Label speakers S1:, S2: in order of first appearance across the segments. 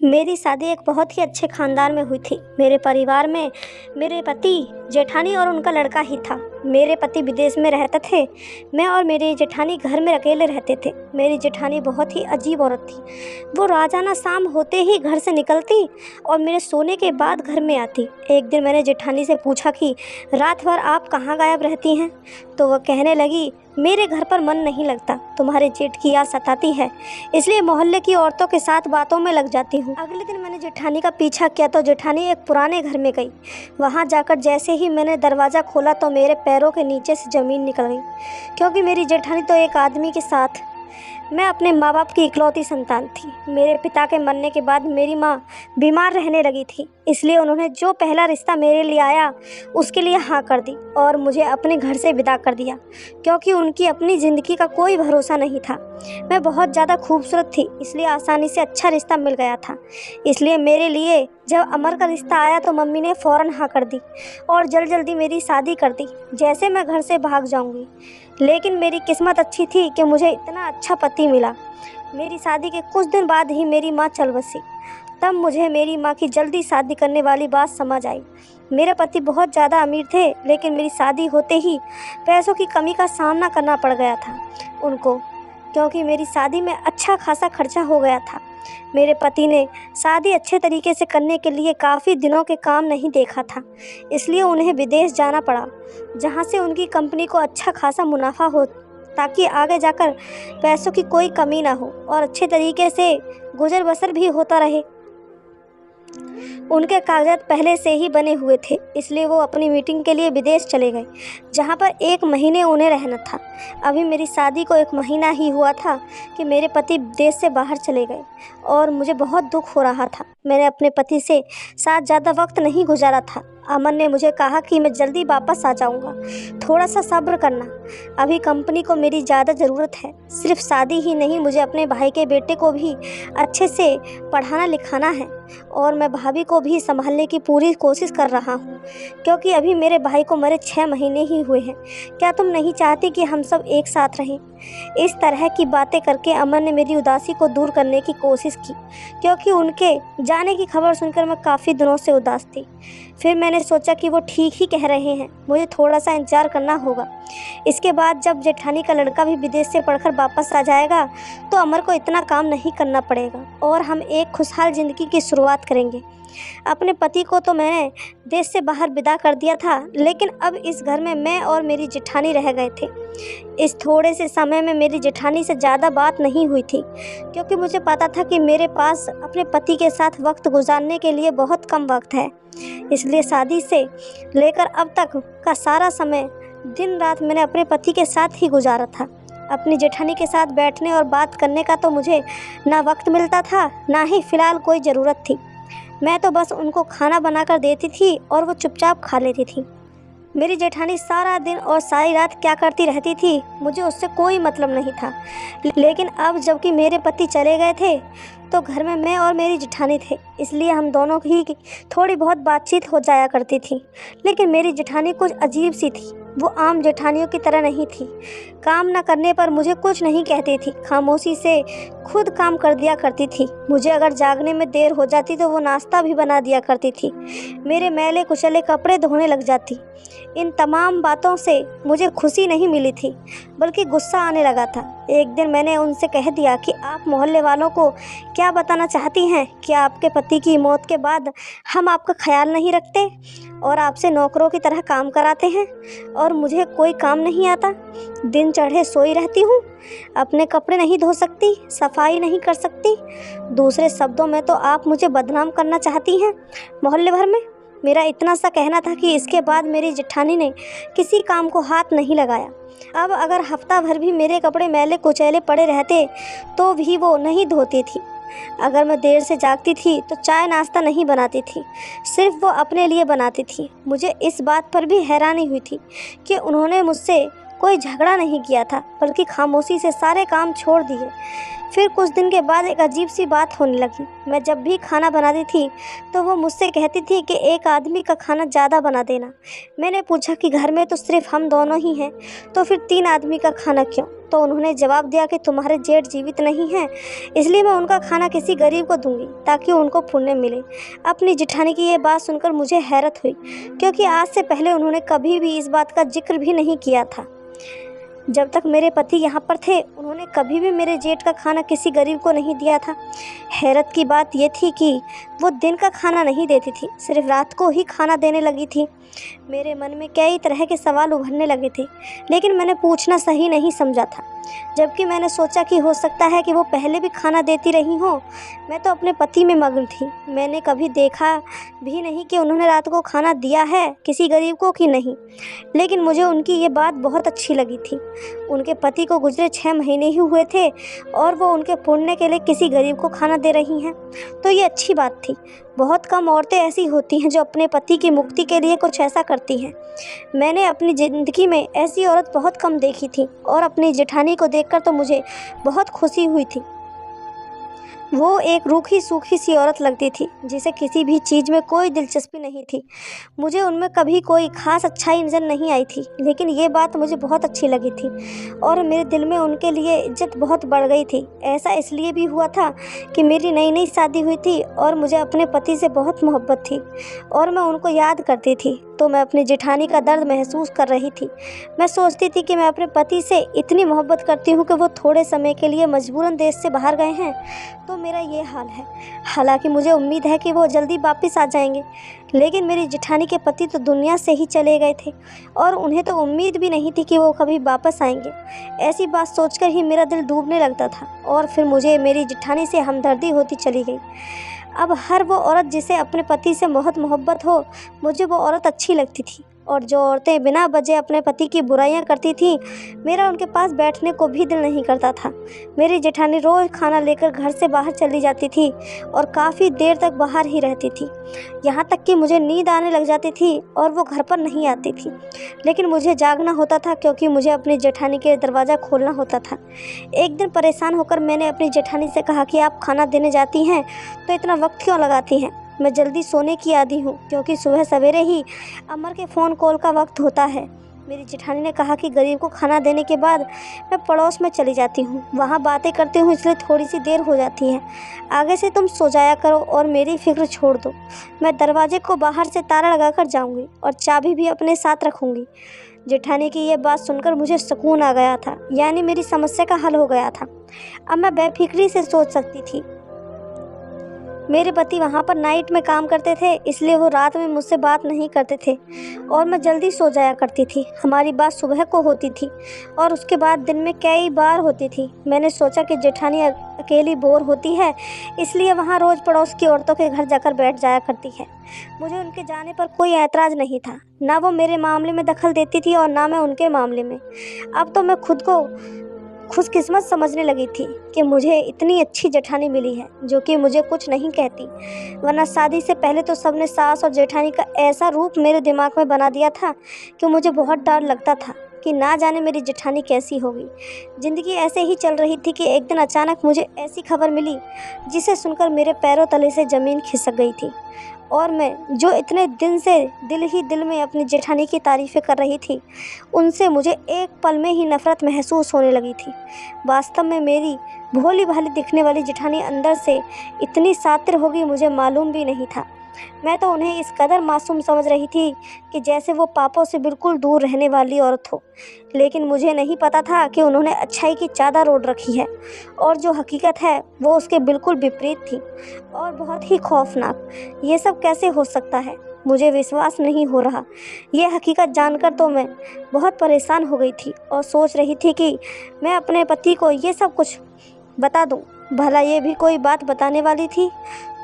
S1: मेरी शादी एक बहुत ही अच्छे ख़ानदान में हुई थी। मेरे परिवार में मेरे पति, जेठानी और उनका लड़का ही था। मेरे पति विदेश में रहते थे। मैं और मेरी जेठानी घर में अकेले रहते थे। मेरी जेठानी बहुत ही अजीब औरत थी। वो रोज़ाना शाम होते ही घर से निकलती और मेरे सोने के बाद घर में आती। एक दिन मैंने जेठानी से पूछा कि रात भर आप कहाँ गायब रहती हैं? तो वह कहने लगी, मेरे घर पर मन नहीं लगता, तुम्हारे जेठ की याद सताती है, इसलिए मोहल्ले की औरतों के साथ बातों में लग जाती हूँ। अगले दिन मैंने जेठानी का पीछा किया तो जेठानी एक पुराने घर में गई। वहाँ जाकर जैसे ही मैंने दरवाज़ा खोला तो मेरे पैरों के नीचे से ज़मीन निकल गई, क्योंकि मेरी जेठानी तो एक आदमी के साथ। मैं अपने माँ बाप की इकलौती संतान थी। मेरे पिता के मरने के बाद मेरी माँ बीमार रहने लगी थी, इसलिए उन्होंने जो पहला रिश्ता मेरे लिए आया उसके लिए हाँ कर दी और मुझे अपने घर से विदा कर दिया, क्योंकि उनकी अपनी ज़िंदगी का कोई भरोसा नहीं था। मैं बहुत ज़्यादा खूबसूरत थी, इसलिए आसानी से अच्छा रिश्ता मिल गया था। इसलिए मेरे लिए जब अमर का रिश्ता आया तो मम्मी ने फ़ौरन हाँ कर दी और जल्दी मेरी शादी कर दी, जैसे मैं घर से भाग जाऊंगी। लेकिन मेरी किस्मत अच्छी थी कि मुझे इतना अच्छा पति मिला। मेरी शादी के कुछ दिन बाद ही मेरी माँ चल बसी। तब मुझे मेरी माँ की जल्दी शादी करने वाली बात समझ आई। मेरे पति बहुत ज़्यादा अमीर थे, लेकिन मेरी शादी होते ही पैसों की कमी का सामना करना पड़ गया था उनको, क्योंकि मेरी शादी में अच्छा खासा खर्चा हो गया था। मेरे पति ने शादी अच्छे तरीके से करने के लिए काफ़ी दिनों के काम नहीं देखा था, इसलिए उन्हें विदेश जाना पड़ा, जहां से उनकी कंपनी को अच्छा खासा मुनाफा हो, ताकि आगे जाकर पैसों की कोई कमी ना हो और अच्छे तरीके से गुजर बसर भी होता रहे। उनके कागजात पहले से ही बने हुए थे, इसलिए वो अपनी मीटिंग के लिए विदेश चले गए, जहाँ पर 1 महीने उन्हें रहना था। अभी मेरी शादी को 1 महीना ही हुआ था कि मेरे पति देश से बाहर चले गए और मुझे बहुत दुख हो रहा था। मैंने अपने पति से साथ ज़्यादा वक्त नहीं गुजारा था। अमन ने मुझे कहा कि मैं जल्दी वापस आ जाऊंगा, थोड़ा सा सब्र करना, अभी कंपनी को मेरी ज़्यादा ज़रूरत है। सिर्फ शादी ही नहीं, मुझे अपने भाई के बेटे को भी अच्छे से पढ़ाना लिखाना है और मैं भाभी को भी संभालने की पूरी कोशिश कर रहा हूँ, क्योंकि अभी मेरे भाई को मरे 6 महीने ही हुए हैं। क्या तुम नहीं चाहती कि हम सब एक साथ रहें? इस तरह की बातें करके अमन ने मेरी उदासी को दूर करने की कोशिश की, क्योंकि उनके जाने की खबर सुनकर मैं काफ़ी दिनों से उदास थी। फिर मैंने सोचा कि वो ठीक ही कह रहे हैं, मुझे थोड़ा सा इंतज़ार करना होगा। इसके बाद जब जेठानी का लड़का भी विदेश से पढ़कर वापस आ जाएगा तो अमर को इतना काम नहीं करना पड़ेगा और हम एक खुशहाल ज़िंदगी की शुरुआत करेंगे। अपने पति को तो मैंने देश से बाहर विदा कर दिया था, लेकिन अब इस घर में मैं और मेरी जेठानी रह गए थे। इस थोड़े से समय में मेरी जेठानी से ज़्यादा बात नहीं हुई थी, क्योंकि मुझे पता था कि मेरे पास अपने पति के साथ वक्त गुजारने के लिए बहुत कम वक्त है। इसलिए शादी से लेकर अब तक का सारा समय दिन रात मैंने अपने पति के साथ ही गुजारा था। अपनी जेठानी के साथ बैठने और बात करने का तो मुझे ना वक्त मिलता था, ना ही फ़िलहाल कोई ज़रूरत थी। मैं तो बस उनको खाना बनाकर देती थी और वो चुपचाप खा लेती थी। मेरी जेठानी सारा दिन और सारी रात क्या करती रहती थी, मुझे उससे कोई मतलब नहीं था। लेकिन अब जबकि मेरे पति चले गए थे तो घर में मैं और मेरी जेठानी थे, इसलिए हम दोनों की थोड़ी बहुत बातचीत हो जाया करती थी। लेकिन मेरी जेठानी कुछ अजीब सी थी। वो आम जेठानियों की तरह नहीं थी। काम न करने पर मुझे कुछ नहीं कहती थी, खामोशी से खुद काम कर दिया करती थी। मुझे अगर जागने में देर हो जाती तो वो नाश्ता भी बना दिया करती थी। मेरे मैले कुचले कपड़े धोने लग जाती। इन तमाम बातों से मुझे खुशी नहीं मिली थी, बल्कि गुस्सा आने लगा था। एक दिन मैंने उनसे कह दिया कि आप मोहल्ले वालों को क्या बताना चाहती हैं? क्या आपके पति की मौत के बाद हम आपका ख्याल नहीं रखते और आपसे नौकरों की तरह काम कराते हैं और मुझे कोई काम नहीं आता? दिन चढ़े सोई रहती हूँ, अपने कपड़े नहीं धो सकती, सफाई नहीं कर सकती। दूसरे शब्दों में तो आप मुझे बदनाम करना चाहती हैं मोहल्ले भर में। मेरा इतना सा कहना था कि इसके बाद मेरी जेठानी ने किसी काम को हाथ नहीं लगाया। अब अगर हफ्ता भर भी मेरे कपड़े मैले कुचैले पड़े रहते तो भी वो नहीं धोती थी। अगर मैं देर से जागती थी तो चाय नाश्ता नहीं बनाती थी, सिर्फ वो अपने लिए बनाती थी। मुझे इस बात पर भी हैरानी हुई थी कि उन्होंने मुझसे कोई झगड़ा नहीं किया था, बल्कि खामोशी से सारे काम छोड़ दिए। फिर कुछ दिन के बाद एक अजीब सी बात होने लगी। मैं जब भी खाना बनाती थी तो वो मुझसे कहती थी कि एक आदमी का खाना ज़्यादा बना देना। मैंने पूछा कि घर में तो सिर्फ हम दोनों ही हैं, तो फिर 3 आदमी का खाना क्यों? तो उन्होंने जवाब दिया कि तुम्हारे जेठ जीवित नहीं हैं, इसलिए मैं उनका खाना किसी गरीब को दूंगी ताकि उनको पुण्य मिले। अपनी जेठानी की ये बात सुनकर मुझे हैरत हुई, क्योंकि आज से पहले उन्होंने कभी भी इस बात का जिक्र भी नहीं किया था। जब तक मेरे पति यहाँ पर थे उन्होंने कभी भी मेरे जेठ का खाना किसी गरीब को नहीं दिया था। हैरत की बात यह थी कि वो दिन का खाना नहीं देती थी, सिर्फ रात को ही खाना देने लगी थी। मेरे मन में कई तरह के सवाल उभरने लगे थे, लेकिन मैंने पूछना सही नहीं समझा था, जबकि मैंने सोचा कि हो सकता है कि वो पहले भी खाना देती रही हो। मैं तो अपने पति में मग्न थी। मैंने कभी देखा भी नहीं कि उन्होंने रात को खाना दिया है किसी गरीब को कि नहीं, लेकिन मुझे उनकी ये बात बहुत अच्छी लगी थी। उनके पति को गुजरे 6 महीने ही हुए थे और वो उनके पुण्य के लिए किसी गरीब को खाना दे रही हैं, तो ये अच्छी बात थी। बहुत कम औरतें ऐसी होती हैं जो अपने पति की मुक्ति के लिए कुछ ऐसा करती हैं। मैंने अपनी ज़िंदगी में ऐसी औरत बहुत कम देखी थी और अपनी जेठानी को देखकर तो मुझे बहुत खुशी हुई थी। वो एक रूखी सूखी सी औरत लगती थी जिसे किसी भी चीज़ में कोई दिलचस्पी नहीं थी। मुझे उनमें कभी कोई ख़ास अच्छाई नज़र नहीं आई थी, लेकिन ये बात मुझे बहुत अच्छी लगी थी और मेरे दिल में उनके लिए इज्जत बहुत बढ़ गई थी। ऐसा इसलिए भी हुआ था कि मेरी नई नई शादी हुई थी और मुझे अपने पति से बहुत मोहब्बत थी और मैं उनको याद करती थी, तो मैं अपनी जेठानी का दर्द महसूस कर रही थी। मैं सोचती थी कि मैं अपने पति से इतनी मोहब्बत करती हूँ कि वो थोड़े समय के लिए मजबूरन देश से बाहर गए हैं, तो मेरा ये हाल है। हालांकि मुझे उम्मीद है कि वो जल्दी वापस आ जाएंगे, लेकिन मेरी जेठानी के पति तो दुनिया से ही चले गए थे और उन्हें तो उम्मीद भी नहीं थी कि वो कभी वापस आएंगे। ऐसी बात सोचकर ही मेरा दिल डूबने लगता था और फिर मुझे मेरी जेठानी से हमदर्दी होती चली गई। अब हर वो औरत जिसे अपने पति से बहुत मोहब्बत हो, मुझे वो औरत अच्छी लगती थी, और जो औरतें बिना वजह अपने पति की बुराइयां करती थीं, मेरा उनके पास बैठने को भी दिल नहीं करता था। मेरी जेठानी रोज़ खाना लेकर घर से बाहर चली जाती थी और काफ़ी देर तक बाहर ही रहती थी, यहाँ तक कि मुझे नींद आने लग जाती थी और वो घर पर नहीं आती थी। लेकिन मुझे जागना होता था क्योंकि मुझे अपनी जेठानी के दरवाज़ा खोलना होता था। एक दिन परेशान होकर मैंने अपनी जेठानी से कहा कि आप खाना देने जाती हैं तो इतना वक्त क्यों लगाती हैं? मैं जल्दी सोने की आदी हूँ, क्योंकि सुबह सवेरे ही अमर के फ़ोन कॉल का वक्त होता है। मेरी जेठानी ने कहा कि गरीब को खाना देने के बाद मैं पड़ोस में चली जाती हूँ, वहाँ बातें करती हूँ, इसलिए थोड़ी सी देर हो जाती है। आगे से तुम सो जाया करो और मेरी फिक्र छोड़ दो। मैं दरवाजे को बाहर से ताला लगाकर जाऊँगी और चाबी भी अपने साथ रखूँगी। जेठानी की ये बात सुनकर मुझे सुकून आ गया था, यानी मेरी समस्या का हल हो गया था। अब मैं बेफिक्री से सोच सकती थी। मेरे पति वहाँ पर नाइट में काम करते थे, इसलिए वो रात में मुझसे बात नहीं करते थे और मैं जल्दी सो जाया करती थी। हमारी बात सुबह को होती थी और उसके बाद दिन में कई बार होती थी। मैंने सोचा कि जेठानी अकेली बोर होती है, इसलिए वहाँ रोज़ पड़ोस की औरतों के घर जाकर बैठ जाया करती है। मुझे उनके जाने पर कोई ऐतराज़ नहीं था, ना वो मेरे मामले में दखल देती थी और ना मैं उनके मामले में। अब तो मैं खुद को खुशकिस्मत समझने लगी थी कि मुझे इतनी अच्छी जेठानी मिली है जो कि मुझे कुछ नहीं कहती, वरना शादी से पहले तो सबने सास और जेठानी का ऐसा रूप मेरे दिमाग में बना दिया था कि मुझे बहुत डर लगता था कि ना जाने मेरी जेठानी कैसी होगी। ज़िंदगी ऐसे ही चल रही थी कि एक दिन अचानक मुझे ऐसी खबर मिली जिसे सुनकर मेरे पैरों तले से ज़मीन खिसक गई थी और मैं जो इतने दिन से दिल ही दिल में अपनी जेठानी की तारीफ़ें कर रही थी, उनसे मुझे एक पल में ही नफ़रत महसूस होने लगी थी। वास्तव में मेरी भोली भाली दिखने वाली जेठानी अंदर से इतनी शातिर होगी मुझे मालूम भी नहीं था। मैं तो उन्हें इस कदर मासूम समझ रही थी कि जैसे वो पापों से बिल्कुल दूर रहने वाली औरत हो, लेकिन मुझे नहीं पता था कि उन्होंने अच्छाई की चादर ओढ़ रखी है और जो हकीकत है वो उसके बिल्कुल विपरीत थी और बहुत ही खौफनाक। ये सब कैसे हो सकता है? मुझे विश्वास नहीं हो रहा। ये हकीकत जानकर तो मैं बहुत परेशान हो गई थी और सोच रही थी कि मैं अपने पति को ये सब कुछ बता दूं। भला ये भी कोई बात बताने वाली थी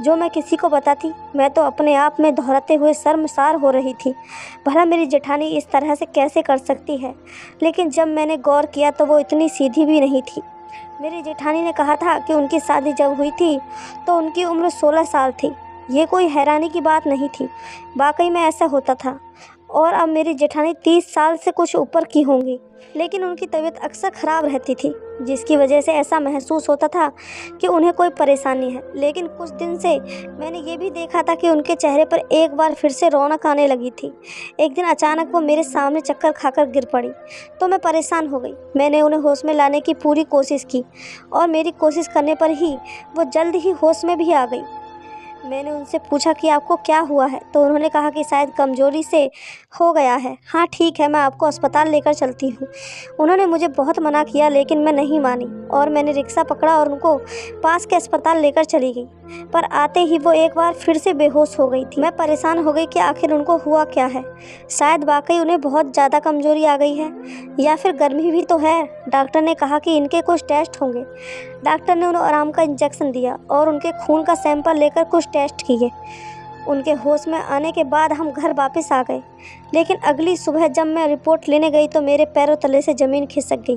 S1: जो मैं किसी को बताती? मैं तो अपने आप में दोहराते हुए शर्मसार हो रही थी। भला मेरी जेठानी इस तरह से कैसे कर सकती है? लेकिन जब मैंने गौर किया तो वो इतनी सीधी भी नहीं थी। मेरी जेठानी ने कहा था कि उनकी शादी जब हुई थी तो उनकी उम्र 16 साल थी। ये कोई हैरानी की बात नहीं थी, वाकई में ऐसा होता था और अब मेरी जेठानी 30 साल से कुछ ऊपर की होंगी, लेकिन उनकी तबीयत अक्सर ख़राब रहती थी, जिसकी वजह से ऐसा महसूस होता था कि उन्हें कोई परेशानी है। लेकिन कुछ दिन से मैंने ये भी देखा था कि उनके चेहरे पर एक बार फिर से रौनक आने लगी थी। एक दिन अचानक वो मेरे सामने चक्कर खाकर गिर पड़ी, तो मैं परेशान हो गई। मैंने उन्हें होश में लाने की पूरी कोशिश की और मेरी कोशिश करने पर ही वो जल्द ही होश में भी आ गई। मैंने उनसे पूछा कि आपको क्या हुआ है, तो उन्होंने कहा कि शायद कमज़ोरी से हो गया है। हाँ ठीक है, मैं आपको अस्पताल लेकर चलती हूँ। उन्होंने मुझे बहुत मना किया, लेकिन मैं नहीं मानी और मैंने रिक्शा पकड़ा और उनको पास के अस्पताल लेकर चली गई। पर आते ही वो एक बार फिर से बेहोश हो गई थी। मैं परेशान हो गई कि आखिर उनको हुआ क्या है। शायद वाकई उन्हें बहुत ज़्यादा कमज़ोरी आ गई है, या फिर गर्मी भी तो है। डॉक्टर ने कहा कि इनके कुछ टेस्ट होंगे। डॉक्टर ने उन्हें आराम का इंजेक्शन दिया और उनके खून का सैंपल लेकर कुछ टेस्ट किए। उनके होश में आने के बाद हम घर वापस आ गए, लेकिन अगली सुबह जब मैं रिपोर्ट लेने गई तो मेरे पैरों तले से ज़मीन खिसक गई,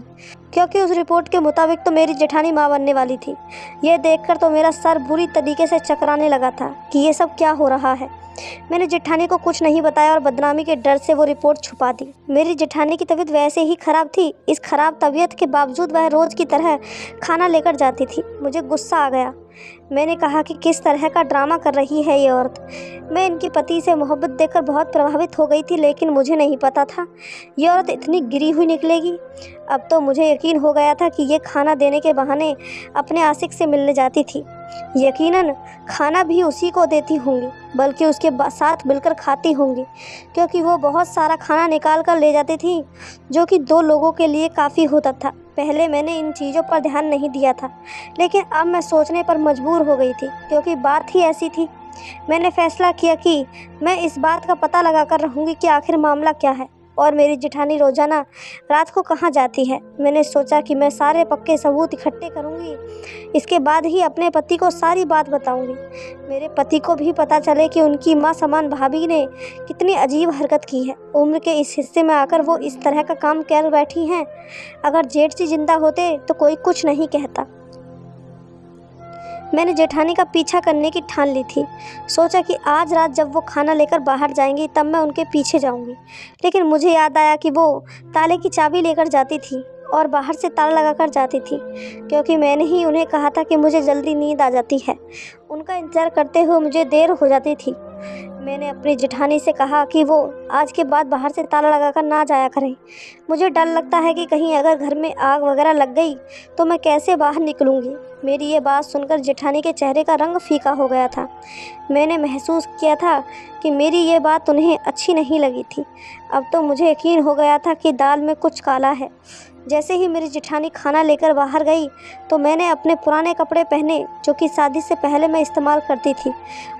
S1: क्योंकि उस रिपोर्ट के मुताबिक तो मेरी जेठानी माँ बनने वाली थी। ये देखकर तो मेरा सर बुरी तरीके से चकराने लगा था कि ये सब क्या हो रहा है। मैंने जेठानी को कुछ नहीं बताया और बदनामी के डर से वो रिपोर्ट छुपा दी। मेरी जेठानी की तबीयत वैसे ही ख़राब थी। इस खराब तबीयत के बावजूद वह रोज़ की तरह खाना लेकर जाती थी। मुझे गुस्सा आ गया। मैंने कहा कि किस तरह का ड्रामा कर रही है ये औरत। मैं इनके पति से मोहब्बत देखकर बहुत प्रभावित हो गई थी, लेकिन मुझे नहीं पता था ये औरत इतनी गिरी हुई निकलेगी। अब तो मुझे यकीन हो गया था कि ये खाना देने के बहाने अपने आशिक से मिलने जाती थी। यकीनन खाना भी उसी को देती होंगी, बल्कि उसके साथ मिलकर खाती होंगी, क्योंकि वो बहुत सारा खाना निकाल कर ले जाती थी, जो कि 2 लोगों के लिए काफ़ी होता था। पहले मैंने इन चीज़ों पर ध्यान नहीं दिया था, लेकिन अब मैं सोचने पर मजबूर हो गई थी, क्योंकि बात ही ऐसी थी। मैंने फैसला किया कि मैं इस बात का पता लगा कर रहूँगी कि आखिर मामला क्या है और मेरी जेठानी रोज़ाना रात को कहाँ जाती है। मैंने सोचा कि मैं सारे पक्के सबूत इकट्ठे करूँगी, इसके बाद ही अपने पति को सारी बात बताऊँगी। मेरे पति को भी पता चले कि उनकी माँ समान भाभी ने कितनी अजीब हरकत की है। उम्र के इस हिस्से में आकर वो इस तरह का काम कर बैठी हैं। अगर जेठ जी जिंदा होते तो कोई कुछ नहीं कहता। मैंने जेठानी का पीछा करने की ठान ली थी। सोचा कि आज रात जब वो खाना लेकर बाहर जाएंगी तब मैं उनके पीछे जाऊंगी। लेकिन मुझे याद आया कि वो ताले की चाबी लेकर जाती थी और बाहर से ताला लगाकर जाती थी, क्योंकि मैंने ही उन्हें कहा था कि मुझे जल्दी नींद आ जाती है। उनका इंतज़ार करते हुए मुझे देर हो जाती थी। मैंने अपनी जेठानी से कहा कि वो आज के बाद बाहर से ताला लगाकर ना जाया करें। मुझे डर लगता है कि कहीं अगर घर में आग वगैरह लग गई तो मैं कैसे बाहर निकलूँगी। मेरी ये बात सुनकर जेठानी के चेहरे का रंग फीका हो गया था। मैंने महसूस किया था कि मेरी ये बात उन्हें अच्छी नहीं लगी थी। अब तो मुझे यकीन हो गया था कि दाल में कुछ काला है। जैसे ही मेरी जेठानी खाना लेकर बाहर गई तो मैंने अपने पुराने कपड़े पहने, जो कि शादी से पहले मैं इस्तेमाल करती थी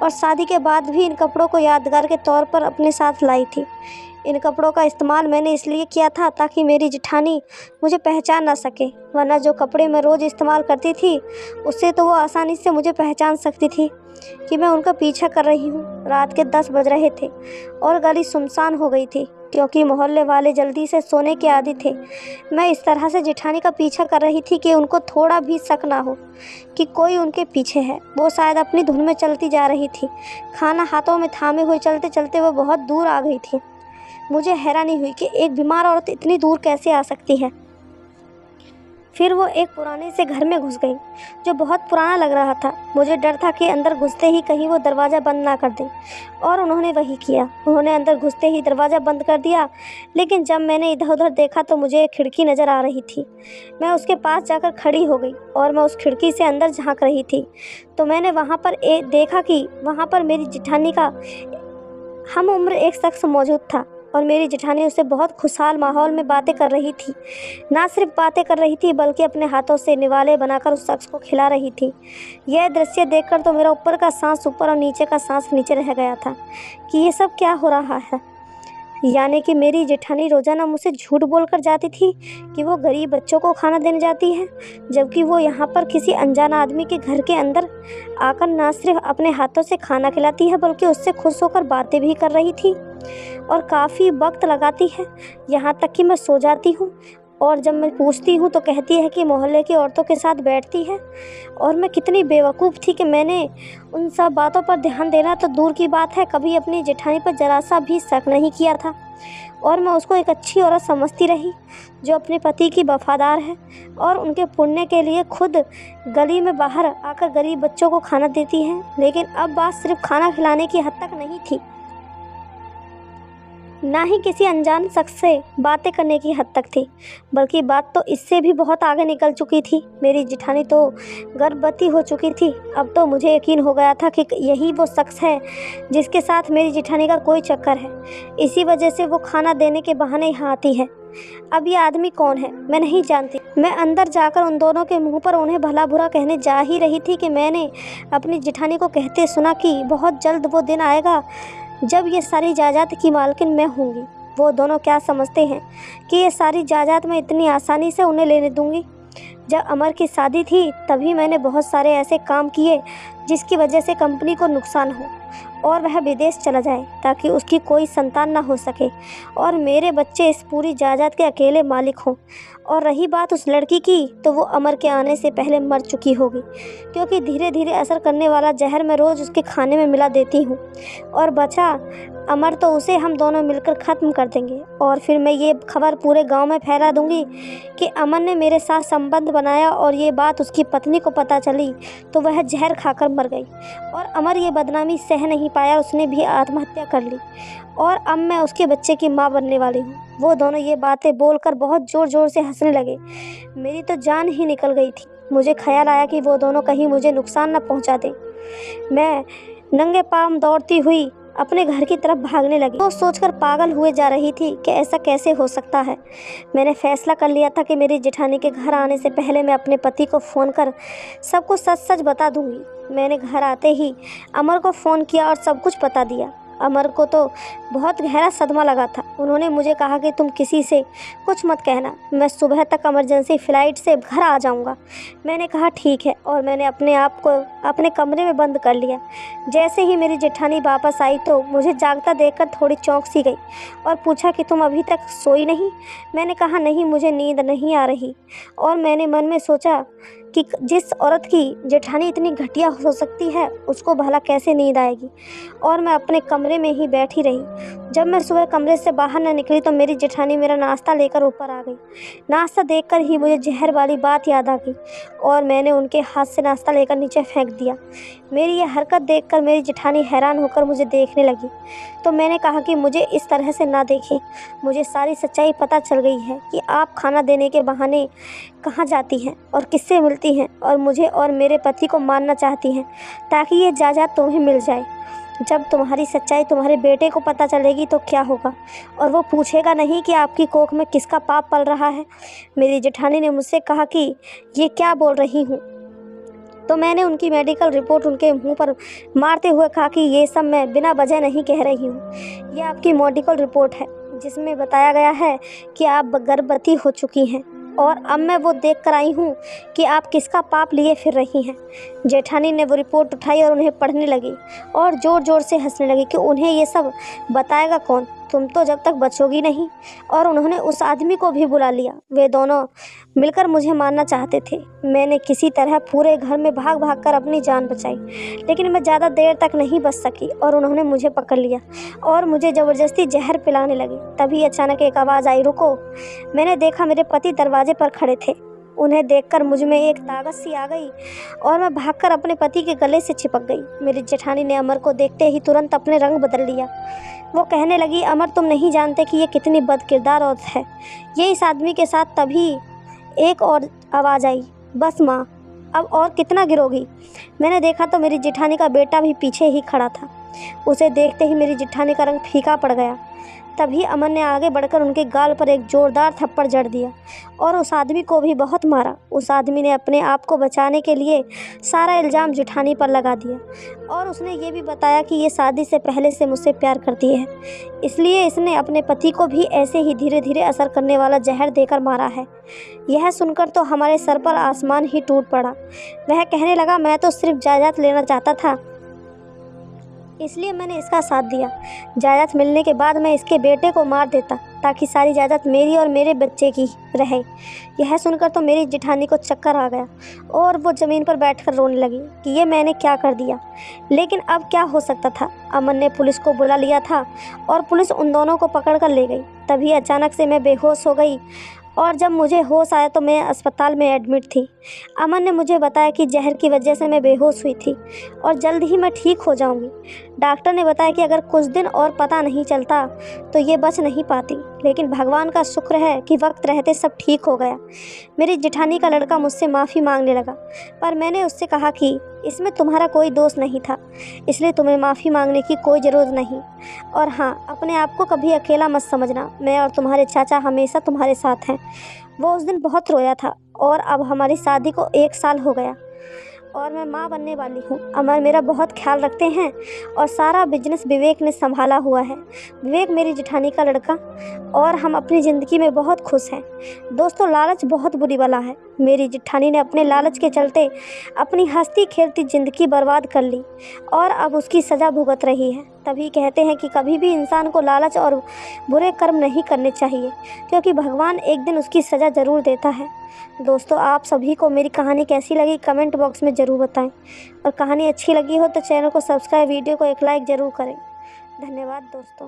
S1: और शादी के बाद भी इन कपड़ों को यादगार के तौर पर अपने साथ लाई थी। इन कपड़ों का इस्तेमाल मैंने इसलिए किया था ताकि मेरी जेठानी मुझे पहचान ना सके, वरना जो कपड़े मैं रोज़ इस्तेमाल करती थी उससे तो वो आसानी से मुझे पहचान सकती थी कि मैं उनका पीछा कर रही हूँ। रात के 10 बज रहे थे और गली सुनसान हो गई थी, क्योंकि मोहल्ले वाले जल्दी से सोने के आदी थे। मैं इस तरह से जेठानी का पीछा कर रही थी कि उनको थोड़ा भी शक ना हो कि कोई उनके पीछे है। वो शायद अपनी धुन में चलती जा रही थी। खाना हाथों में थामे हुए चलते चलते वो बहुत दूर आ गई थी। मुझे हैरानी हुई कि एक बीमार औरत इतनी दूर कैसे आ सकती है। फिर वो एक पुराने से घर में घुस गई, जो बहुत पुराना लग रहा था। मुझे डर था कि अंदर घुसते ही कहीं वो दरवाज़ा बंद ना कर दें, और उन्होंने वही किया। उन्होंने अंदर घुसते ही दरवाज़ा बंद कर दिया। लेकिन जब मैंने इधर उधर देखा तो मुझे एक खिड़की नज़र आ रही थी। मैं उसके पास जाकर खड़ी हो गई और मैं उस खिड़की से अंदर झाँक रही थी, तो मैंने वहाँ पर देखा कि वहाँ पर मेरी जेठानी का हम उम्र एक शख्स मौजूद था और मेरी जेठानी उससे बहुत खुशहाल माहौल में बातें कर रही थी। ना सिर्फ बातें कर रही थी बल्कि अपने हाथों से निवाले बनाकर उस शख्स को खिला रही थी। यह दृश्य देखकर तो मेरा ऊपर का सांस ऊपर और नीचे का सांस नीचे रह गया था कि ये सब क्या हो रहा है। यानी कि मेरी जेठानी रोज़ाना मुझसे झूठ बोलकर जाती थी कि वो गरीब बच्चों को खाना देने जाती है, जबकि वो यहाँ पर किसी अनजान आदमी के घर के अंदर आकर ना सिर्फ अपने हाथों से खाना खिलाती है बल्कि उससे खुश होकर बातें भी कर रही थी और काफ़ी वक्त लगाती है। यहाँ तक कि मैं सो जाती हूँ और जब मैं पूछती हूँ तो कहती है कि मोहल्ले की औरतों के साथ बैठती है। और मैं कितनी बेवकूफ़ थी कि मैंने उन सब बातों पर ध्यान देना तो दूर की बात है, कभी अपनी जेठानी पर ज़रा सा भी शक नहीं किया था। और मैं उसको एक अच्छी औरत समझती रही जो अपने पति की वफादार है और उनके पुण्य के लिए खुद गली में बाहर आकर गरीब बच्चों को खाना देती है। लेकिन अब बात सिर्फ खाना खिलाने की हद तक नहीं थी, ना ही किसी अनजान शख्स से बातें करने की हद तक थी, बल्कि बात तो इससे भी बहुत आगे निकल चुकी थी। मेरी जिठानी तो गर्भवती हो चुकी थी। अब तो मुझे यकीन हो गया था कि यही वो शख्स है जिसके साथ मेरी जिठानी का कोई चक्कर है। इसी वजह से वो खाना देने के बहाने यहाँ आती है। अब ये आदमी कौन है मैं नहीं जानती। मैं अंदर जाकर उन दोनों के मुंह पर उन्हें भला बुरा कहने जा ही रही थी कि मैंने अपनी जिठानी को कहते सुना कि बहुत जल्द वो दिन आएगा जब ये सारी जायदाद की मालकिन मैं होंगी। वो दोनों क्या समझते हैं कि ये सारी जायदाद मैं इतनी आसानी से उन्हें लेने दूंगी? जब अमर की शादी थी तभी मैंने बहुत सारे ऐसे काम किए जिसकी वजह से कंपनी को नुकसान हो और वह विदेश चला जाए ताकि उसकी कोई संतान ना हो सके और मेरे बच्चे इस पूरी जायदाद के अकेले मालिक हों। और रही बात उस लड़की की, तो वो अमर के आने से पहले मर चुकी होगी, क्योंकि धीरे धीरे असर करने वाला जहर मैं रोज़ उसके खाने में मिला देती हूँ। और बचा अमर तो उसे हम दोनों मिलकर ख़त्म कर देंगे और फिर मैं ये खबर पूरे गांव में फैला दूंगी कि अमर ने मेरे साथ संबंध बनाया और ये बात उसकी पत्नी को पता चली तो वह जहर खाकर मर गई। और अमर ये बदनामी सह नहीं पाया, उसने भी आत्महत्या कर ली और अब मैं उसके बच्चे की माँ बनने वाली हूँ। वो दोनों ये बातें बोलकर बहुत ज़ोर ज़ोर से हंसने लगे। मेरी तो जान ही निकल गई थी। मुझे ख्याल आया कि वो दोनों कहीं मुझे नुकसान न पहुँचा दें। मैं नंगे पाँव दौड़ती हुई अपने घर की तरफ भागने लगी। वो सोचकर पागल हुए जा रही थी कि ऐसा कैसे हो सकता है। मैंने फैसला कर लिया था कि मेरी जेठानी के घर आने से पहले मैं अपने पति को फ़ोन कर सब कुछ सच सच बता दूंगी। मैंने घर आते ही अमर को फ़ोन किया और सब कुछ बता दिया। अमर को तो बहुत गहरा सदमा लगा था। उन्होंने मुझे कहा कि तुम किसी से कुछ मत कहना, मैं सुबह तक इमरजेंसी फ़्लाइट से घर आ जाऊंगा। मैंने कहा ठीक है और मैंने अपने आप को अपने कमरे में बंद कर लिया। जैसे ही मेरी जेठानी वापस आई तो मुझे जागता देखकर थोड़ी चौंक सी गई और पूछा कि तुम अभी तक सोई नहीं? मैंने कहा नहीं, मुझे नींद नहीं आ रही। और मैंने मन में सोचा कि जिस औरत की जेठानी इतनी घटिया हो सकती है उसको भला कैसे नींद आएगी। और मैं अपने कमरे में ही बैठी रही। जब मैं सुबह कमरे से बाहर न निकली तो मेरी जेठानी मेरा नाश्ता लेकर ऊपर आ गई। नाश्ता देखकर ही मुझे जहर वाली बात याद आ गई और मैंने उनके हाथ से नाश्ता लेकर नीचे फेंक दिया। मेरी यह हरकत देखकर मेरी जेठानी हैरान होकर मुझे देखने लगी तो मैंने कहा कि मुझे इस तरह से ना देखें। मुझे सारी सच्चाई पता चल गई है कि आप खाना देने के बहाने कहाँ जाती हैं और किससे मिलती हैं और मुझे और मेरे पति को मारना चाहती हैं ताकि ये जायदाद तुम्हें मिल जाए। जब तुम्हारी सच्चाई तुम्हारे बेटे को पता चलेगी तो क्या होगा? और वो पूछेगा नहीं कि आपकी कोख में किसका पाप पल रहा है। मेरी जेठानी ने मुझसे कहा कि ये क्या बोल रही हूँ, तो मैंने उनकी मेडिकल रिपोर्ट उनके मुंह पर मारते हुए कहा कि ये सब मैं बिना वजह नहीं कह रही हूँ। ये आपकी मेडिकल रिपोर्ट है जिसमें बताया गया है कि आप गर्भवती हो चुकी हैं और अब मैं वो देख कर आई हूँ कि आप किसका पाप लिए फिर रही हैं। जेठानी ने वो रिपोर्ट उठाई और उन्हें पढ़ने लगी और ज़ोर ज़ोर से हंसने लगी कि उन्हें ये सब बताएगा कौन, तुम तो जब तक बचोगी नहीं। और उन्होंने उस आदमी को भी बुला लिया। वे दोनों मिलकर मुझे मारना चाहते थे। मैंने किसी तरह पूरे घर में भाग भाग कर अपनी जान बचाई, लेकिन मैं ज़्यादा देर तक नहीं बच सकी और उन्होंने मुझे पकड़ लिया और मुझे ज़बरदस्ती जहर पिलाने लगे। तभी अचानक एक आवाज़ आई, रुको। मैंने देखा मेरे पति दरवाजे पर खड़े थे। उन्हें देखकर मुझ में एक ताकत सी आ गई और मैं भागकर अपने पति के गले से चिपक गई। मेरी जेठानी ने अमर को देखते ही तुरंत अपने रंग बदल लिया। वो कहने लगी, अमर तुम नहीं जानते कि ये कितनी बदकिरदार औरत है। ये इस आदमी के साथ। तभी एक और आवाज़ आई, बस माँ, अब और कितना गिरोगी? मैंने देखा तो मेरी जेठानी का बेटा भी पीछे ही खड़ा था। उसे देखते ही मेरी जेठानी का रंग फीका पड़ गया। तभी अमन ने आगे बढ़कर उनके गाल पर एक ज़ोरदार थप्पड़ जड़ दिया और उस आदमी को भी बहुत मारा। उस आदमी ने अपने आप को बचाने के लिए सारा इल्ज़ाम जेठानी पर लगा दिया और उसने ये भी बताया कि ये शादी से पहले से मुझसे प्यार करती है, इसलिए इसने अपने पति को भी ऐसे ही धीरे धीरे असर करने वाला जहर देकर मारा है। यह सुनकर तो हमारे सर पर आसमान ही टूट पड़ा। वह कहने लगा, मैं तो सिर्फ जायदाद लेना चाहता था, इसलिए मैंने इसका साथ दिया। जायदाद मिलने के बाद मैं इसके बेटे को मार देता ताकि सारी जायदाद मेरी और मेरे बच्चे की रहे। यह सुनकर तो मेरी जेठानी को चक्कर आ गया और वो ज़मीन पर बैठकर रोने लगी कि ये मैंने क्या कर दिया। लेकिन अब क्या हो सकता था। अमन ने पुलिस को बुला लिया था और पुलिस उन दोनों को पकड़ कर ले गई। तभी अचानक से मैं बेहोश हो गई और जब मुझे होश आया तो मैं अस्पताल में एडमिट थी। अमन ने मुझे बताया कि जहर की वजह से मैं बेहोश हुई थी और जल्द ही मैं ठीक हो जाऊंगी। डॉक्टर ने बताया कि अगर कुछ दिन और पता नहीं चलता तो ये बच नहीं पाती, लेकिन भगवान का शुक्र है कि वक्त रहते सब ठीक हो गया। मेरी जेठानी का लड़का मुझसे माफ़ी मांगने लगा, पर मैंने उससे कहा कि इसमें तुम्हारा कोई दोष नहीं था, इसलिए तुम्हें माफ़ी मांगने की कोई ज़रूरत नहीं। और हाँ, अपने आप को कभी अकेला मत समझना, मैं और तुम्हारे चाचा हमेशा तुम्हारे साथ हैं। वो उस दिन बहुत रोया था और अब हमारी शादी को 1 साल हो गया और मैं माँ बनने वाली हूँ। अमर मेरा बहुत ख्याल रखते हैं और सारा बिजनेस विवेक ने संभाला हुआ है। विवेक मेरी जेठानी का लड़का और हम अपनी ज़िंदगी में बहुत खुश हैं। दोस्तों, लालच बहुत बुरी बला है। मेरी जेठानी ने अपने लालच के चलते अपनी हंसती खेलती ज़िंदगी बर्बाद कर ली और अब उसकी सज़ा भुगत रही है। तभी कहते हैं कि कभी भी इंसान को लालच और बुरे कर्म नहीं करने चाहिए, क्योंकि भगवान एक दिन उसकी सज़ा ज़रूर देता है। दोस्तों, आप सभी को मेरी कहानी कैसी लगी कमेंट बॉक्स में ज़रूर बताएं और कहानी अच्छी लगी हो तो चैनल को सब्सक्राइब, वीडियो को एक लाइक ज़रूर करें। धन्यवाद दोस्तों।